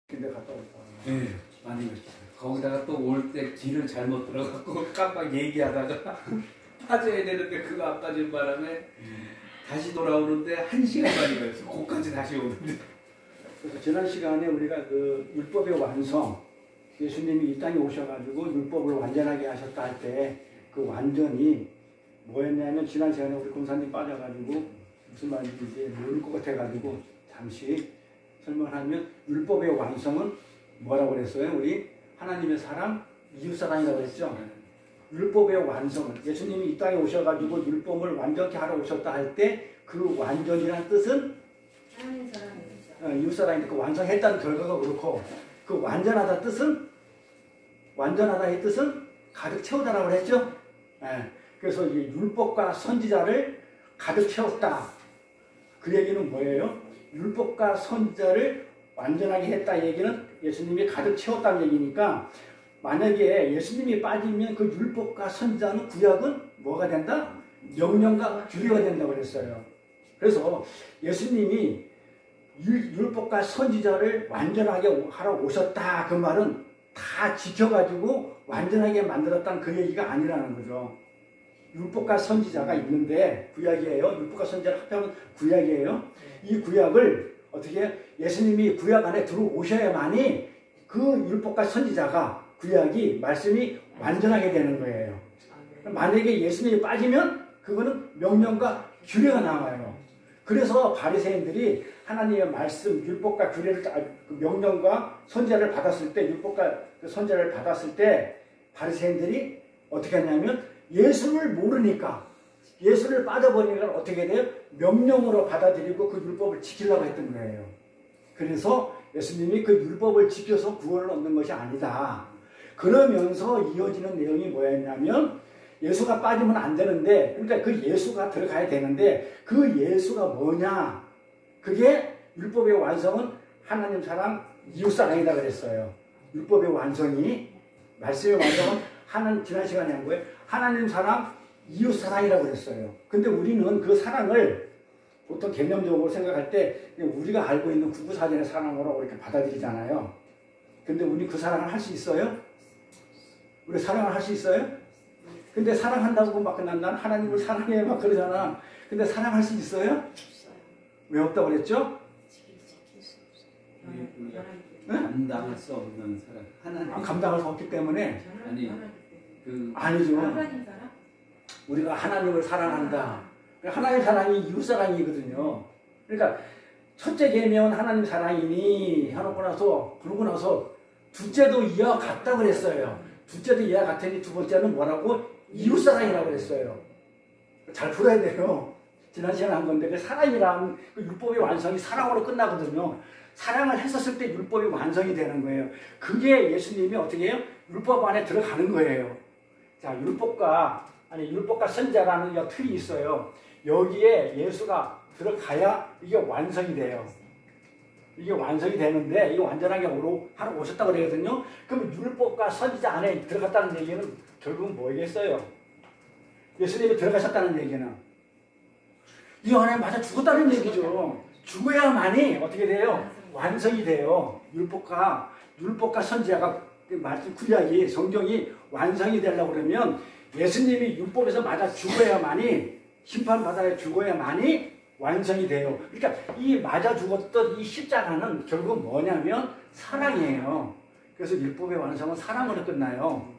근데 갔다 왔다. 네, 많이 갔어요. 거기다가 또 올 때 길을 잘못 들어갖고 깜빡 얘기하다가 빠져야 되는데 그거 안 빠진 바람에 다시 돌아오는데 1시간 만이 걸렸어요. 거기까지 다시 오는데. 그래서 지난 시간에 우리가 그 율법의 완성, 예수님이 이 땅에 오셔가지고 율법을 완전하게 하셨다 할 때 그 완전이 뭐였냐면 지난 시간에 우리 권사님 빠져가지고 무슨 말인지 이제 모를 것 같아가지고 잠시 설명하면 율법의 완성은 뭐라고 그랬어요? 우리 하나님의 사랑, 이웃사랑이라고 그랬죠? 율법의 완성은 예수님이 이 땅에 오셔가지고 율법을 완전케 하러 오셨다 할 때 그 완전이라는 뜻은 하나님 사랑이죠. 이웃사랑인데 그 완성했다는 결과가 그렇고 그 완전하다 뜻은 완전하다의 뜻은 가득 채우다라고 그랬죠? 그래서 이 율법과 선지자를 가득 채웠다. 그 얘기는 뭐예요? 율법과 선지자를 완전하게 했다 얘기는 예수님이 가득 채웠다는 얘기니까 만약에 예수님이 빠지면 그 율법과 선지자는 구약은 뭐가 된다? 명령과 규례가 된다고 그랬어요. 그래서 예수님이 율법과 선지자를 완전하게 하러 오셨다 그 말은 다 지켜가지고 완전하게 만들었다는 그 얘기가 아니라는 거죠. 율법과 선지자가 있는데 구약이에요. 율법과 선지자를 합하면 구약이에요. 이 구약을 어떻게 예수님이 구약 안에 들어오셔야만이 그 율법과 선지자가 구약이 말씀이 완전하게 되는 거예요. 만약에 예수님이 빠지면 그거는 명령과 규례가 나와요. 그래서 바리새인들이 하나님의 말씀, 율법과 규례를 명령과 선지자를 받았을 때 율법과 선지자를 받았을 때 바리새인들이 어떻게 했냐면 예수를 모르니까 예수를 빠져버리니까 어떻게 돼요? 명령으로 받아들이고 그 율법을 지키려고 했던 거예요. 그래서 예수님이 그 율법을 지켜서 구원을 얻는 것이 아니다. 그러면서 이어지는 내용이 뭐였냐면 예수가 빠지면 안 되는데 그러니까 그 예수가 들어가야 되는데 그 예수가 뭐냐? 그게 율법의 완성은 하나님 사랑, 이웃 사랑이다 그랬어요. 율법의 완성이 말씀의 완성은 지난 시간에 한 거예요. 하나님 사랑, 이웃 사랑이라고 그랬어요. 근데 우리는 그 사랑을 보통 개념적으로 생각할 때 우리가 알고 있는 구구사전의 사랑으로 이렇게 받아들이잖아요. 근데 우리 그 사랑을 할 수 있어요? 우리 사랑을 할 수 있어요? 근데 사랑한다고 막 나는 하나님을 사랑해 막 그러잖아. 근데 사랑할 수 있어요? 왜 없다고 그랬죠? 감당할 수 없는 사랑. 하나님. 감당할 수 없기 때문에 아니 아니죠. 하나님 사랑? 우리가 하나님을 사랑한다. 하나님 사랑이 이웃 사랑이거든요. 그러니까 첫째 계명은 하나님 사랑이니 해놓고 나서 부르고 나서 둘째도 이와 같다 그랬어요. 둘째도 이와 같으니 두 번째는 뭐라고? 이웃 사랑이라고 그랬어요. 잘 풀어야 돼요. 지난 시간에 한 건데 그 사랑이란 그 율법의 완성이 사랑으로 끝나거든요. 사랑을 했었을 때 율법이 완성이 되는 거예요. 그게 예수님이 어떻게 해요? 율법 안에 들어가는 거예요. 자, 율법과 선지자라는 틀이 있어요. 여기에 예수가 들어가야 이게 완성이 돼요. 이게 완성이 되는데 이게 완전하게 하러 오셨다고 그러거든요. 그럼 율법과 선지자 안에 들어갔다는 얘기는 결국은 뭐겠어요? 예수님이 들어가셨다는 얘기는 이 안에 맞아 죽었다는 얘기죠. 죽어야만이 어떻게 돼요? 완성이 돼요. 율법과 선지자가 말씀 구약이 성경이 완성이 되려고 그러면 예수님이 율법에서 맞아 죽어야만이 심판받아야 죽어야만이 완성이 돼요. 그러니까 이 맞아 죽었던 이 십자가는 결국 뭐냐면 사랑이에요. 그래서 율법의 완성은 사랑으로 끝나요.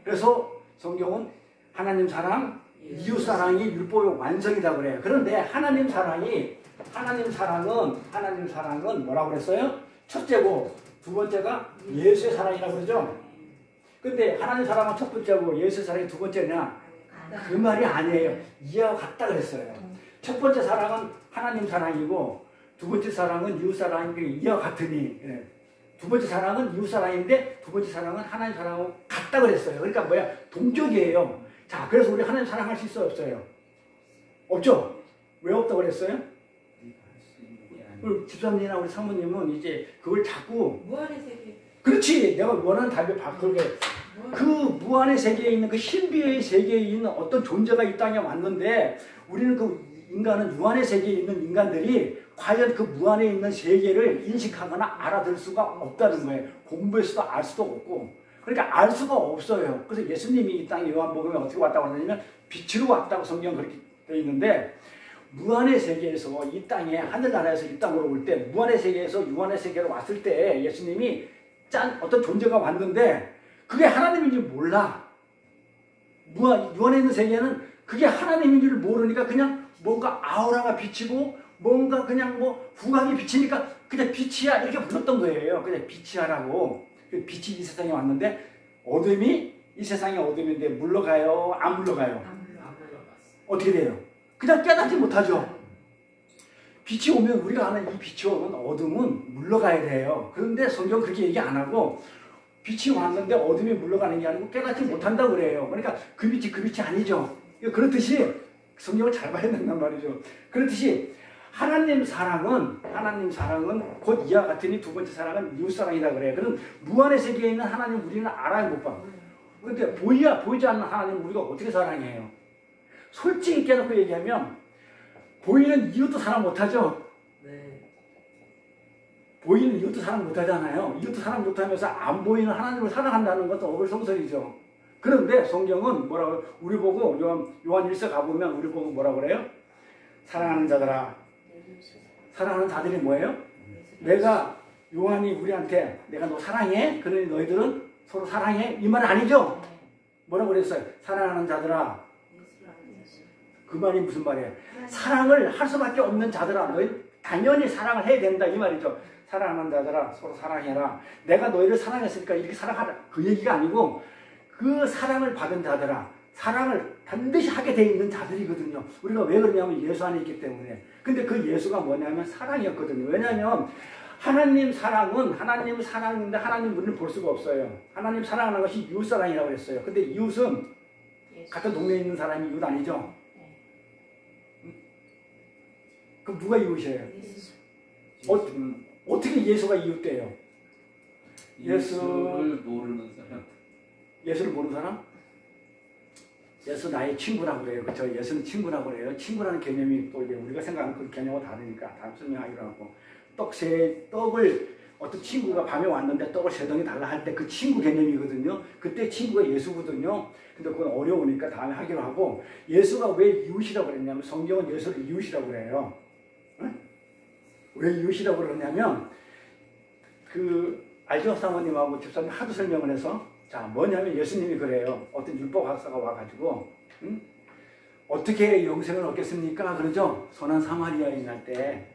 그래서 성경은 하나님 사랑, 이웃 사랑이 율법의 완성이다 그래요. 그런데 하나님 사랑은 뭐라고 그랬어요? 첫째고 두 번째가 예수의 사랑이라고 그러죠. 근데 하나님 사랑은 첫 번째고 예수의 사랑이 두 번째냐? 그 말이 아니에요. 이와 같다 그랬어요. 첫 번째 사랑은 하나님 사랑이고 두 번째 사랑은 이웃 사랑이고 이와 같으니 두 번째 사랑은 이웃 사랑인데 두 번째 사랑은 하나님 사랑하고 같다 그랬어요. 그러니까 뭐야? 동격이에요. 자, 그래서 우리 하나님 사랑할 수 있어요? 없어요? 없죠? 왜 없다고 그랬어요? 집사님이나 우리 사모님은 이제 그걸 자꾸 무한의 세계. 그렇지. 내가 원하는 답을 바꾸게. 그 무한의 세계에 있는 그 신비의 세계에 있는 어떤 존재가 이 땅에 왔는데 우리는 그 인간은 유한의 세계에 있는 인간들이 과연 그 무한에 있는 세계를 인식하거나 알아들 수가 없다는 거예요. 공부해서도 알 수도 없고. 그러니까 알 수가 없어요. 그래서 예수님이 이 땅에 요한복음에 어떻게 왔다고 하냐면 빛으로 왔다고 성경 그렇게 되어 있는데 무한의 세계에서 이 땅에 하늘나라에서 이 땅으로 올 때 무한의 세계에서 유한의 세계로 왔을 때 예수님이 어떤 존재가 왔는데 그게 하나님인지 몰라. 유한에 있는 세계는 그게 하나님인지를 모르니까 그냥 뭔가 아우라가 비치고 뭔가 그냥 뭐 후광이 비치니까 그냥 빛이야 이렇게 불렀던 거예요. 그냥 빛이야라고. 빛이 이 세상에 왔는데 어둠이 이 세상의 어둠인데 물러가요? 안 물러가요? 어떻게 돼요? 그냥 깨닫지 못하죠. 빛이 오면 우리가 아는 이 빛이 오면 어둠은 물러가야 돼요. 그런데 성경 그렇게 얘기 안 하고 빛이 왔는데 어둠이 물러가는 게 아니고 깨닫지 못한다고 그래요. 그러니까 그 빛이 그 빛이 아니죠. 그렇듯이 성경을 잘 봐야 된단 말이죠. 그렇듯이 하나님 사랑은 곧 이와 같으니 두 번째 사랑은 이웃사랑이라 그래요. 그럼 무한의 세계에 있는 하나님 우리는 알아야 못 봐. 그런데 보이지 않는 하나님 우리가 어떻게 사랑해요? 솔직히 깨놓고 얘기하면 보이는 이웃도 사랑 못하죠? 네. 보이는 이웃도 사랑 못하잖아요. 이웃도 사랑 못하면서 안 보이는 하나님을 사랑한다는 것도 어불성설이죠. 그런데 성경은 뭐라고 우리 보고 요한 1서 가보면 우리 보고 뭐라 그래요? 사랑하는 자들아. 사랑하는 자들이 뭐예요? 내가 요한이 우리한테 내가 너 사랑해? 그러니 너희들은 서로 사랑해? 이 말은 아니죠? 뭐라고 그랬어요? 사랑하는 자들아. 그 말이 무슨 말이에요? 사랑을 할 수밖에 없는 자들아. 너희 당연히 사랑을 해야 된다 이 말이죠. 사랑하는 자들아 서로 사랑해라. 내가 너희를 사랑했으니까 이렇게 사랑하라. 그 얘기가 아니고 그 사랑을 받은 자들아. 사랑을 반드시 하게 돼 있는 자들이거든요. 우리가 왜 그러냐면 예수 안에 있기 때문에. 근데 그 예수가 뭐냐면 사랑이었거든요. 왜냐하면 하나님 사랑인데 하나님 우리는 볼 수가 없어요. 하나님 사랑하는 것이 이웃사랑이라고 했어요. 근데 이웃은 같은 동네에 있는 사람이 이웃 아니죠? 그럼 누가 이웃이에요? 어떻게 예수가 이웃돼요? 예수를 모르는 사람. 예수를 모르는 사람? 예수 나의 친구라고 그래요. 그렇죠? 예수는 친구라고 그래요. 친구라는 개념이 또 이제 우리가 생각하는 그 개념과 다르니까 다음 설명하기로 하고 떡을 어떤 친구가 밤에 왔는데 떡을 세 덩이 달라 할 때 그 친구 개념이거든요. 그때 친구가 예수거든요. 근데 그건 어려우니까 다음에 하기로 하고 예수가 왜 이웃이라고 그랬냐면 성경은 예수를 이웃이라고 그래요. 응? 왜 이웃이라고 그러냐면 알죠? 사모님하고 집사님 하도 설명을 해서 자, 뭐냐면 예수님이 그래요. 어떤 율법학사가 와가지고 어떻게 영생을 얻겠습니까? 그러죠? 선한 사마리아인 할 때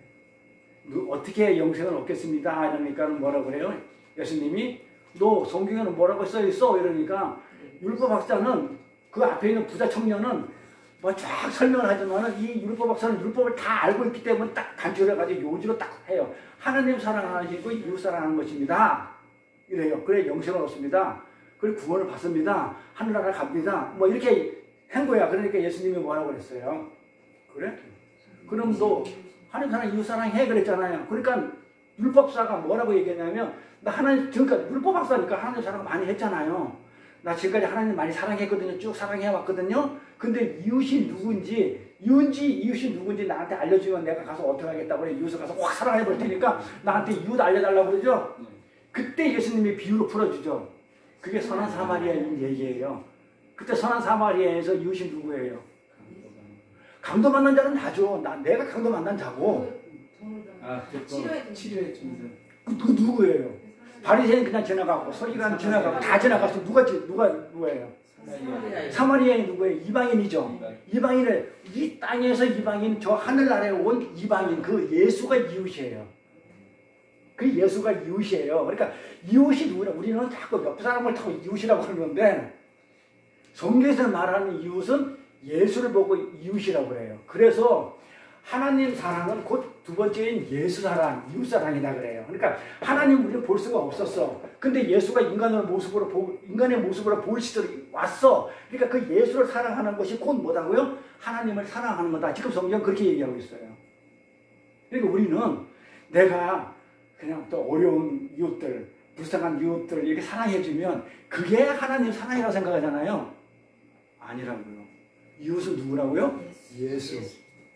어떻게 영생을 얻겠습니까? 이러니까 뭐라고 그래요? 예수님이 너 성경에는 뭐라고 써있어? 이러니까 율법학자는 그 앞에 있는 부자 청년은 뭐 쫙 설명을 하지만은 이 율법학자는 율법을 다 알고 있기 때문에 딱 간추려가지고 요지로 딱 해요. 하나님 사랑하시고 이웃 사랑하는 것입니다. 이래요. 그래 영생을 얻습니다. 그리고 구원을 받습니다. 하늘나라 갑니다. 뭐 이렇게 한 거야. 그러니까 예수님이 뭐라고 그랬어요? 그래? 그럼 너 하나님 사랑 이웃 사랑해 그랬잖아요. 그러니까 율법사가 뭐라고 얘기했냐면 나 하나님 지금까지 율법학사니까 하나님 사랑 많이 했잖아요. 나 지금까지 하나님 많이 사랑했거든요. 쭉 사랑해 왔거든요. 근데 이웃이 누군지 나한테 알려주면 내가 가서 어떻게 하겠다고 그래. 이웃을 가서 확 사랑해 볼 테니까 나한테 이웃 알려달라고 그러죠. 그때 예수님이 비유로 풀어주죠. 그게 선한 사마리아인 얘기예요. 그때 선한 사마리아에서 이웃이 누구예요? 강도 만난 자는 나죠. 내가 강도 만난 자고. 치료해 준다. 그 누구예요? 바리새인 그냥 지나가고 서기관 지나가고 다 지나가서 누구예요? 사마리아인 누구예요? 이방인이죠. 이방인을 이 땅에서 이방인 저 하늘나라에 온 이방인 그 예수가 이웃이에요. 그 예수가 이웃이에요. 그러니까 이웃이 누구냐? 우리는 자꾸 옆 사람을 타고 이웃이라고 그러는데 성경에서 말하는 이웃은 예수를 보고 이웃이라고 그래요. 그래서 하나님 사랑은 곧 두 번째인 예수 사랑, 이웃 사랑이다 그래요. 그러니까 하나님 우리는 볼 수가 없었어. 근데 예수가 인간의 모습으로 보이시도록 왔어. 그러니까 그 예수를 사랑하는 것이 곧 뭐다고요? 하나님을 사랑하는 거다. 지금 성경은 그렇게 얘기하고 있어요. 그러니까 우리는 내가 그냥 또 어려운 이웃들, 불쌍한 이웃들을 이렇게 사랑해주면 그게 하나님 사랑이라고 생각하잖아요. 아니라고요. 이웃은 누구라고요? 예수.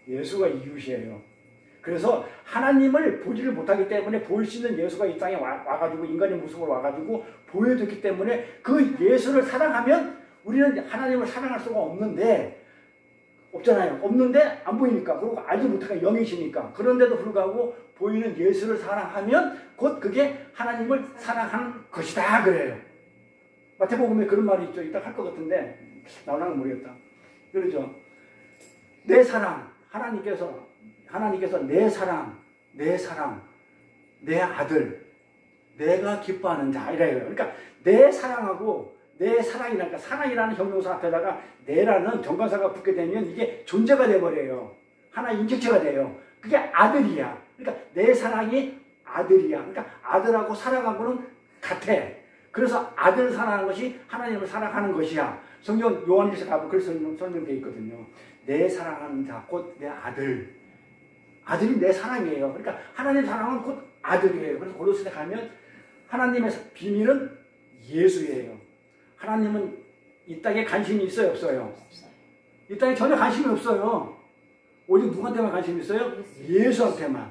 예수가 이웃이에요. 그래서 하나님을 보지를 못하기 때문에 보일 수 있는 예수가 이 땅에 와가지고 인간의 모습으로 와가지고 보여줬기 때문에 그 예수를 사랑하면 우리는 하나님을 사랑할 수가 없잖아요. 없는데 안 보이니까. 그리고 알지 못하니까 영이시니까. 그런데도 불구하고 보이는 예수를 사랑하면 곧 그게 하나님을 사랑하는 것이다 그래요. 마태복음에 그런 말이 있죠. 이따 할 것 같은데 나오나는 모르겠다. 그러죠. 내 사랑, 하나님께서 내 사랑, 내 아들, 내가 기뻐하는 자 이래요. 그러니까 내 사랑하고 내 사랑이라니까 사랑이라는 형용사 앞에다가 내라는 정관사가 붙게 되면 이게 존재가 돼버려요. 하나의 인격체가 돼요. 그게 아들이야. 그러니까 내 사랑이 아들이야. 그러니까 아들하고 사랑하고는 같아. 그래서 아들을 사랑하는 것이 하나님을 사랑하는 것이야. 성경 요한일서 가보면 그래서 설명되어 있거든요. 내 사랑하는 자, 곧 내 아들. 아들이 내 사랑이에요. 그러니까 하나님 사랑은 곧 아들이에요. 그래서 고린도서에 가면 하나님의 비밀은 예수예요. 하나님은 이 땅에 관심이 있어요, 없어요? 이 땅에 전혀 관심이 없어요. 오직 누구한테만 관심이 있어요? 예수한테만.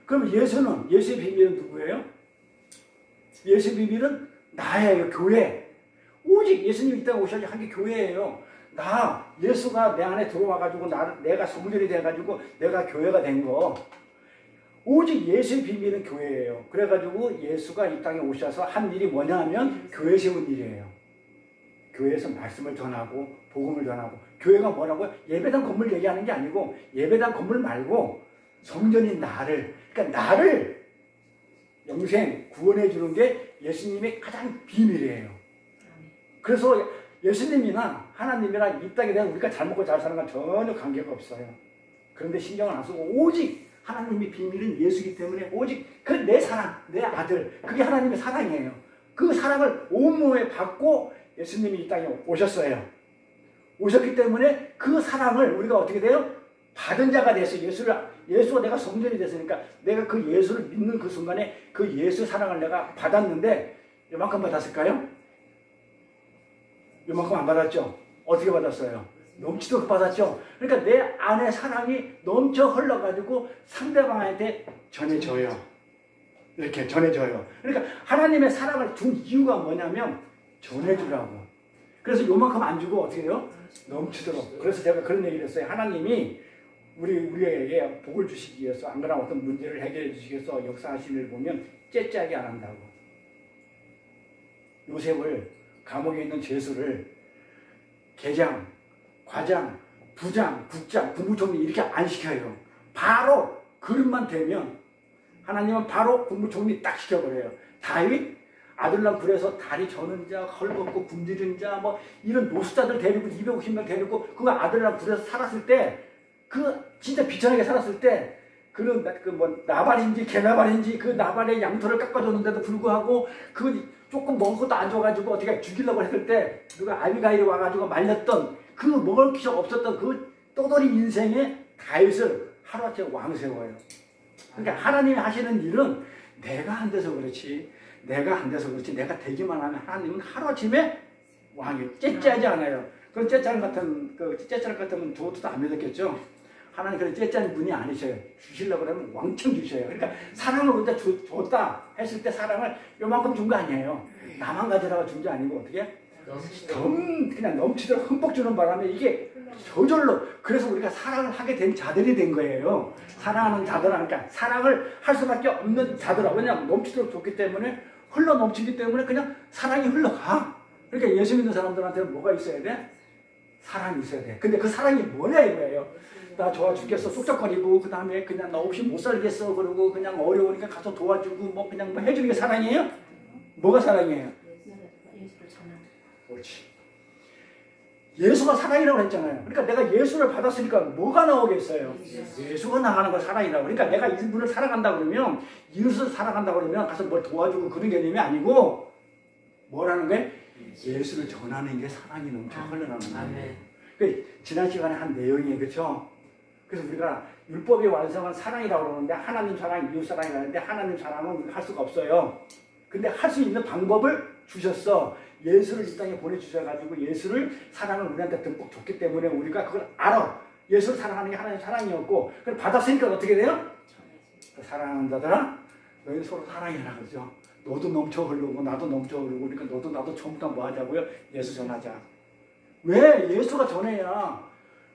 그럼 예수의 비밀은 누구예요? 예수의 비밀은 나예요, 교회. 오직 예수님이 이 땅에 오셔서 한 게 교회예요. 예수가 내 안에 들어와가지고 내가 성전이 돼가지고 내가 교회가 된 거. 오직 예수의 비밀은 교회예요. 그래가지고 예수가 이 땅에 오셔서 한 일이 뭐냐 하면 교회 세운 일이에요. 교회에서 말씀을 전하고 복음을 전하고. 교회가 뭐라고요? 예배당 건물 얘기하는 게 아니고 예배당 건물 말고 성전인 그러니까 나를 영생 구원해 주는 게 예수님의 가장 비밀이에요. 그래서 예수님이나 하나님이나 이 땅에 대한 우리가 잘 먹고 잘 사는 건 전혀 관계가 없어요. 그런데 신경을 안 쓰고 오직 하나님의 비밀은 예수이기 때문에 오직 그 내 사랑, 내 아들, 그게 하나님의 사랑이에요. 그 사랑을 온몸에 받고 예수님이 이 땅에 오셨어요. 오셨기 때문에 그 사랑을 우리가 어떻게 돼요? 받은 자가 돼서 예수가 내가 성전이 됐으니까 내가 그 예수를 믿는 그 순간에 그 예수 사랑을 내가 받았는데 요만큼 받았을까요? 요만큼 안 받았죠? 어떻게 받았어요? 넘치도록 받았죠? 그러니까 내 안에 사랑이 넘쳐 흘러가지고 상대방한테 전해져요. 이렇게 전해져요. 그러니까 하나님의 사랑을 준 이유가 뭐냐면 전해주라고. 그래서 요만큼 안 주고 어떻게 해요? 넘치도록. 그래서 제가 그런 얘기를 했어요. 하나님이 우리에게 복을 주시기 위해서 안 그러나 어떤 문제를 해결해 주시기 위해서 역사하시는 일 보면 째짜게 안 한다고. 요셉을 감옥에 있는 죄수를 계장, 과장, 부장, 국장, 국무총리 이렇게 안 시켜요. 바로 그릇만 되면 하나님은 바로 국무총리 딱 시켜버려요. 다윗 아들랑 굴에서 다리 저는 자, 헐벗고 굶주린 자, 뭐 이런 노숙자들 데리고 250명 데리고 그 아들랑 굴에서 살았을 때, 진짜 비천하게 살았을 때, 나발인지 개나발인지 그 나발의 양털을 깎아줬는데도 불구하고 조금 먹을 것도 안 줘가지고 어떻게 죽이려고 했을 때 누가 아비가일이 와가지고 말렸던 먹을 기적 없었던 그 떠돌이 인생에 다윗을 하루아침에 왕 세워요. 그러니까 하나님이 하시는 일은 내가 안 돼서 그렇지 내가 되기만 하면 하나님은 하루아침에 왕이 째짜하지 않아요. 그런 째짜를 같으면 저것도 안 믿었겠죠. 하나님 그런 째짜는 분이 아니셔요. 주시려고 그러면 왕창 주셔요. 그러니까 사랑을 우리가 줬다 했을 때 사랑을 요만큼 준 거 아니에요. 나만 가지라고 준 게 아니고 어떻게? 그냥 넘치도록 흠뻑 주는 바람에 이게 저절로 그래서 우리가 사랑을 하게 된 자들이 된 거예요. 사랑하는 자들하니까 사랑을 할 수밖에 없는 자들하고 그냥 넘치도록 줬기 때문에 흘러 넘치기 때문에 그냥 사랑이 흘러가. 그러니까 예수 믿는 사람들한테는 뭐가 있어야 돼? 사랑이 있어야 돼. 근데 그 사랑이 뭐냐 이거예요. 나 좋아 죽겠어 쑥적거리고 그 다음에 그냥 나 없이 못 살겠어 그러고 그냥 어려우니까 가서 도와주고 뭐 그냥 뭐 해주는 게 사랑이에요? 뭐가 사랑이에요? 그렇지. 예수가 사랑이라고 했잖아요. 그러니까 내가 예수를 받았으니까 뭐가 나오겠어요? 예수가 나가는 걸 사랑이라고. 그러니까 내가 이분을 사랑한다 그러면 예수를 사랑한다 그러면 가서 뭘 도와주고 그런 개념이 아니고 뭐라는 거예요? 예수를 전하는 게 사랑이 넘쳐 흘러나오는 거예요. 그 지난 시간에 한 내용이에요. 그렇죠? 그래서 우리가 율법의 완성은 사랑이라고 그러는데 하나님 사랑, 이웃 사랑이라고 하는데 하나님 사랑은 우리가 할 수가 없어요. 근데 할 수 있는 방법을 주셨어. 예수를 이 땅에 보내주셔가지고 예수를 사랑을 우리한테 듬뿍 줬기 때문에 우리가 그걸 알아. 예수를 사랑하는 게 하나님 사랑이었고 그걸 받았으니까 어떻게 돼요? 사랑하는 자들아 너희 서로 사랑해라 그러죠. 너도 넘쳐 흐르고 나도 넘쳐 흐르고 그러니까 너도 나도 처음부터 뭐 하자고요? 예수 전하자. 왜? 예수가 전해야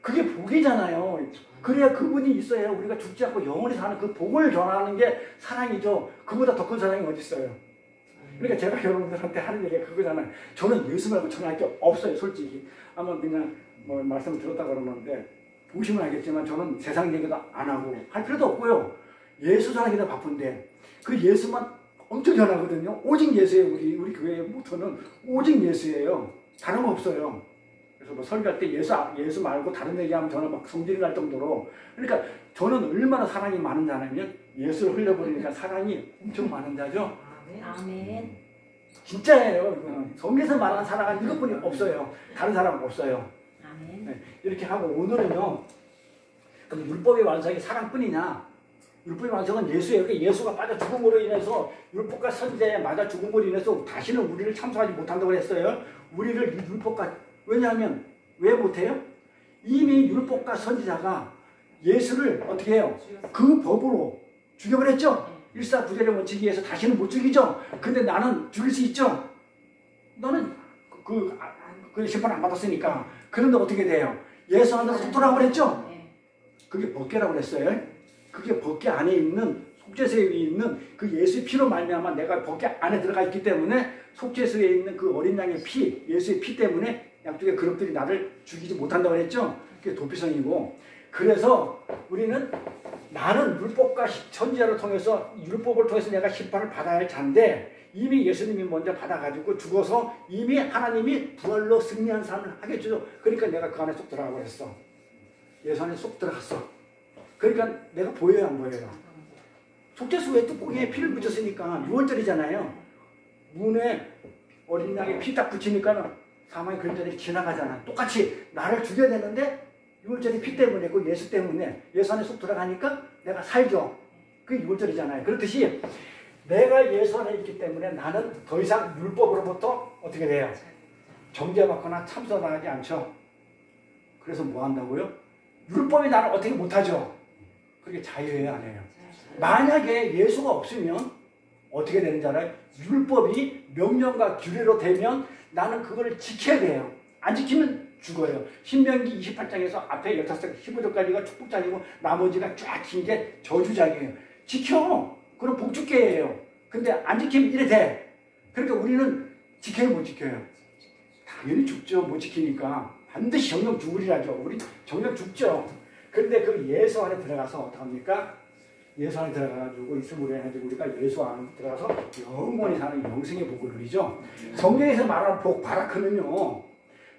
그게 복이잖아요. 그래야 그분이 있어야 우리가 죽지 않고 영원히 사는 그 복을 전하는 게 사랑이죠. 그보다 더 큰 사랑이 어디 있어요? 그러니까 제가 여러분들한테 하는 얘기가 그거잖아요. 저는 예수 말고 전할 게 없어요, 솔직히. 아마 그냥 뭐 말씀을 들었다 그러는데 보시면 알겠지만 저는 세상 얘기도 안 하고 할 필요도 없고요. 예수 전하기도 바쁜데 그 예수만 엄청 전하거든요. 오직 예수예요. 우리 교회의 모토는 오직 예수예요. 다른 거 없어요. 그래서 뭐 설교할 때 예수 말고 다른 얘기하면 저는 막 성질이 날 정도로. 그러니까 저는 얼마나 사랑이 많은 자냐면 예수를 흘려버리니까 사랑이 엄청 많은 자죠. 아멘. 진짜예요. 이거는 성경에서 말하는 사랑은 이것뿐이 없어요. 다른 사람은 없어요. 아멘. 네, 이렇게 하고 오늘은요. 그럼 율법의 완성이 사랑뿐이냐? 율법의 완성은 예수예요. 그러니까 예수가 빠져 죽음으로 인해서 율법과 선지자에 맞아 죽음으로 인해서 다시는 우리를 참소하지 못한다고 했어요. 우리를 율법과 왜냐하면 왜 못해요? 이미 율법과 선지자가 예수를 어떻게 해요? 그 법으로 죽여버렸죠. 일사구제의 원칙에 의해서 다시는 못 죽이죠. 근데 나는 죽일 수 있죠. 너는 그 심판 안 받았으니까. 그런데 어떻게 돼요? 예수 안에서 속도라고 그랬죠. 그게 법궤라고 그랬어요. 그게 법궤 안에 있는 속죄소에 있는 그 예수의 피로 말미암아 내가 법궤 안에 들어가 있기 때문에 속죄소에 있는 그 어린 양의 피, 예수의 피 때문에 양쪽의 그룹들이 나를 죽이지 못한다고 그랬죠. 그게 도피성이고. 그래서 우리는 나는 율법과 선지자를 통해서 율법을 통해서 내가 심판을 받아야 할 자인데 이미 예수님이 먼저 받아가지고 죽어서 이미 하나님이 부활로 승리한 삶을 하게 해주죠. 그러니까 내가 그 안에 쏙 들어가고 그랬어. 예수 안에 쏙 들어갔어. 그러니까 내가 보여요 안 보여요? 속죄소에 뚜껑에 피를 붙였으니까 6월절이잖아요. 문에 어린 양의 피 딱 붙이니까 사망의 그림자들이 지나가잖아. 똑같이 나를 죽여야 되는데 6월절이 피 때문에 그 예수 때문에 예수 안에 쏙 들어가니까 내가 살죠. 그게 6월절이잖아요. 그렇듯이 내가 예수 안에 있기 때문에 나는 더 이상 율법으로부터 어떻게 돼요? 정죄받거나 참소당하지 않죠. 그래서 뭐 한다고요? 율법이 나를 어떻게 못하죠? 그게 자유예요, 안 해요? 만약에 예수가 없으면 어떻게 되는지 알아요? 율법이 명령과 규례로 되면 나는 그걸 지켜야 돼요. 안 지키면 죽어요. 신명기 28장에서 앞에 16장, 15절까지가 축복장이고 나머지가 쫙 긴 게 저주장이에요. 지켜! 그럼 복주계예요. 근데 안 지키면 이래 돼. 그러니까 우리는 지켜요, 못 지켜요? 당연히 죽죠. 못 지키니까. 반드시 정령 죽으리라죠. 우리 정령 죽죠. 근데 그 예수 안에 들어가서 어떡합니까? 예수 안에 들어가가지고 있음으로 해가지고 우리가 예수 안에 들어가서 영원히 사는 영생의 복을 누리죠. 성경에서 말하는 복, 바라크는요.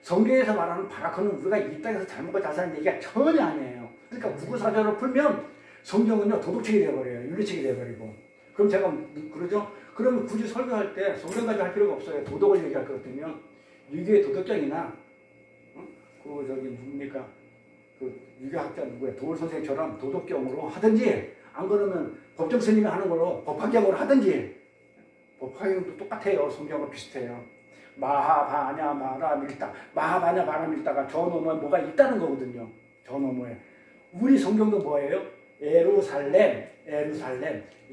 성경에서 말하는 바라크는 우리가 이 땅에서 잘 먹고 잘 사는 얘기가 전혀 아니에요. 그러니까 구구사전을 풀면 성경은요 도덕책이 되어버려요. 윤리책이 되어버리고. 그럼 제가 그러죠? 그러면 굳이 설교할 때 성경까지 할 필요가 없어요. 도덕을 얘기할 것 같으면 유교의 도덕경이나 그 저기 누굽니까? 그 유교학자 누구야? 도울 선생처럼 도덕경으로 하든지 안 그러면 법정 스님이 하는 걸로 법화경으로 하든지 법화경도 똑같아요. 성경하고 비슷해요. 마하바냐 마라밀다 마하바냐 마라밀다가 저 너머에 뭐가 있다는 거거든요. 저 너머에 우리 성경도 뭐예요? 예루살렘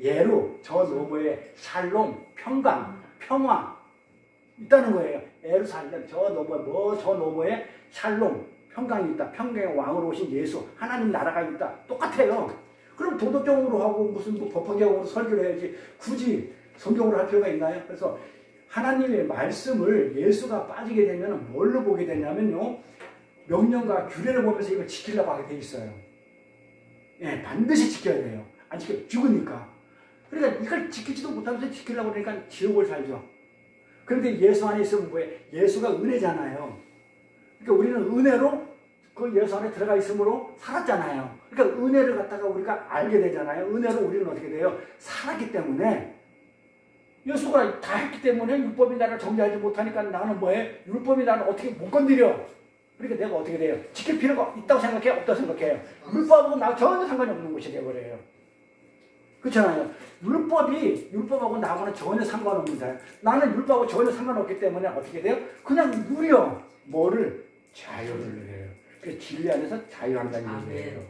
예루 저 너머에 샬롬 평강 평화 있다는 거예요. 예루살렘 저 너머에 저 너머에 샬롬 평강이 있다. 평강의 왕으로 오신 예수 하나님 나라가 있다. 똑같아요. 그럼 도덕경으로 하고 무슨 뭐 법화경으로 설교를 해야지 굳이 성경으로 할 필요가 있나요? 그래서 하나님의 말씀을 예수가 빠지게 되면 뭘로 보게 되냐면요. 명령과 규례를 보면서 이걸 지키려고 하게 돼 있어요. 예, 반드시 지켜야 돼요. 안 지키면 죽으니까. 그러니까 이걸 지키지도 못하면서 지키려고 그러니까 지옥을 살죠. 그런데 예수 안에 있으면 뭐예요? 예수가 은혜잖아요. 그러니까 우리는 은혜로 그 예수 안에 들어가 있으므로 살았잖아요. 그러니까 은혜를 갖다가 우리가 알게 되잖아요. 은혜로 우리는 어떻게 돼요? 살았기 때문에 예수가 다 했기 때문에 율법이 나를 정죄하지 못하니까 나는 뭐해? 율법이 나를 어떻게 못 건드려. 그러니까 내가 어떻게 돼요? 지킬 필요가 있다고 생각해요? 없다고 생각해요? 율법하고 나 전혀 상관이 없는 것이 되어버려요. 그렇잖아요. 율법하고 나하고는 전혀 상관없는 자예요. 나는 율법하고 전혀 상관없기 때문에 어떻게 돼요? 그냥 누려. 뭐를? 자유를 누려요. 그 진리 안에서 자유한다는 얘기예요.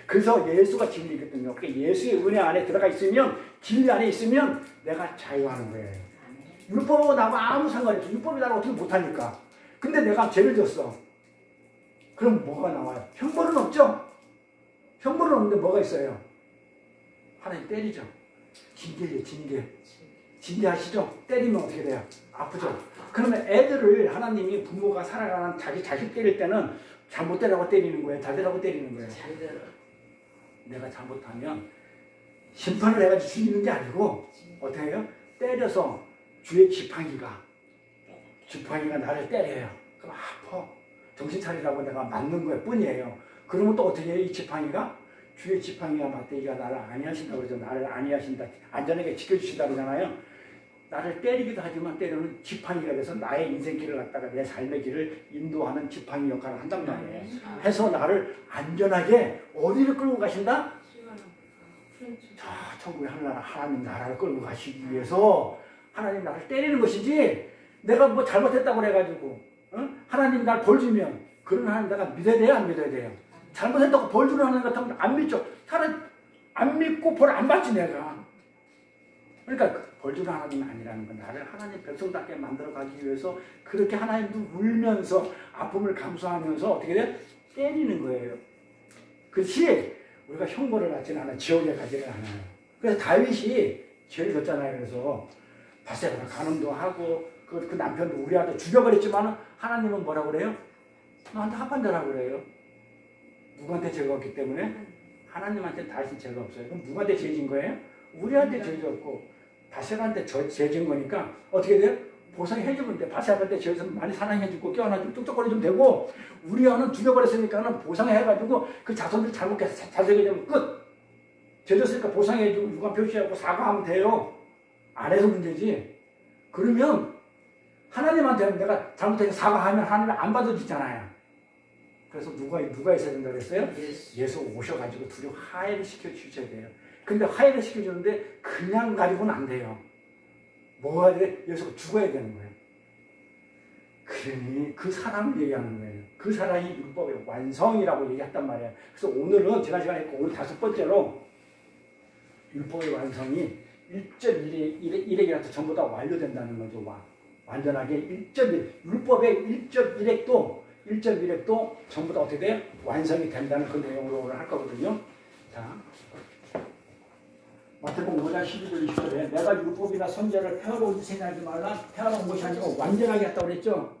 그래서 예수가 진리거든요. 그 예수의 은혜 안에 들어가 있으면, 진리 안에 있으면 내가 자유하는 거예요. 율법하고 나하고 아무 상관이 없어. 율법이 나를 어떻게 못하니까. 근데 내가 죄를 졌어. 그럼 뭐가 나와요? 형벌은 없죠? 형벌은 없는데 뭐가 있어요? 하나님 때리죠. 징계예요, 징계. 징계하시죠? 때리면 어떻게 돼요? 아프죠? 그러면 애들을 하나님이 부모가 살아가는 자기 자식 때릴 때는 잘못되라고 때리는 거예요? 잘 되라고 때리는 거예요? 내가 잘못하면 심판을 해가지고 죽이는 게 아니고 어떻게 해요? 때려서 주의 지팡이가 나를 때려요. 그럼 아파. 정신 차리라고 내가 맞는 거에 뿐이에요. 그러면 또 어떻게 해요? 이 지팡이가? 주의 지팡이와 맞대기가 나를 안위하신다고 그러죠. 나를 안위하신다. 안전하게 지켜주신다고 그러잖아요. 나를 때리기도 하지만 때려는 지팡이가 돼서 나의 인생길을 갖다가 내 삶의 길을 인도하는 지팡이 역할을 한단 말이에요. 해서 나를 안전하게 어디를 끌고 가신다? 저 천국의 하늘나라 하나님 나라를 끌고 가시기 위해서 하나님 나를 때리는 것이지 내가 뭐 잘못했다고 그래가지고 하나님이 날 벌 주면 그런 하나님 내가 믿어야 돼요? 안 믿어야 돼요? 잘못했다고 벌 주는 하나님 같으면 안 믿죠. 차라리 안 믿고 벌 안 받지 내가. 그러니까 벌 주는 하나님은 아니라는 건 나를 하나님 백성답게 만들어가기 위해서 그렇게 하나님도 울면서 아픔을 감수하면서 어떻게 돼? 때리는 거예요. 그렇지 우리가 형벌을 받지는 않아. 지옥에 가지는 않아요. 그래서 다윗이 죄를 졌잖아요. 그래서 바세바가 간음도 하고 그 남편도 우리아들 죽여버렸지만 하나님은 뭐라고 그래요? 너한테 합한다라고 그래요. 누구한테 죄가 없기 때문에? 하나님한테 다윗은 죄가 없어요. 그럼 누구한테 죄진 거예요? 우리한테 죄가 없고 바세바한테 죄진 거니까 어떻게 돼요? 보상해주면 돼. 바세바한테 죄에서 많이 사랑해주고 껴안아주고 뚝뚝거려주면 되고 우리아는 죽여버렸으니까 보상해가지고 그 자손들 잘못해서 자석이 되면 끝. 죄졌으니까 보상해주고 유감 표시하고 사과하면 돼요. 안 해서 문제지. 그러면 하나님한테는 내가 잘못해서 사과하면 하나님 안 받아주잖아요. 그래서 누가 있어야 된다고 그랬어요? 예수 오셔가지고 둘이 화해를 시켜주셔야 돼요. 근데 화해를 시켜주는데 그냥 가지고는 안 돼요. 뭐가 돼? 예수가 죽어야 되는 거예요. 그러니 그 사랑을 얘기하는 거예요. 그 사랑이 율법의 완성이라고 얘기했단 말이에요. 그래서 오늘은 지난 시간에 했고 오늘 5번째로 율법의 완성이 1.1핵이라도 전부 다 완료된다는 거죠. 완전하게 1.1, 율법의 1.1핵도 전부 다 어떻게 돼요? 완성이 된다는 그 내용으로 오늘 할 거거든요. 자, 마태복음 5장 12절 20절에 내가 율법이나 선지자를 폐하러 오지 생각하지 말라. 폐하러 온 것이 아니고 완전하게 했다고 그랬죠.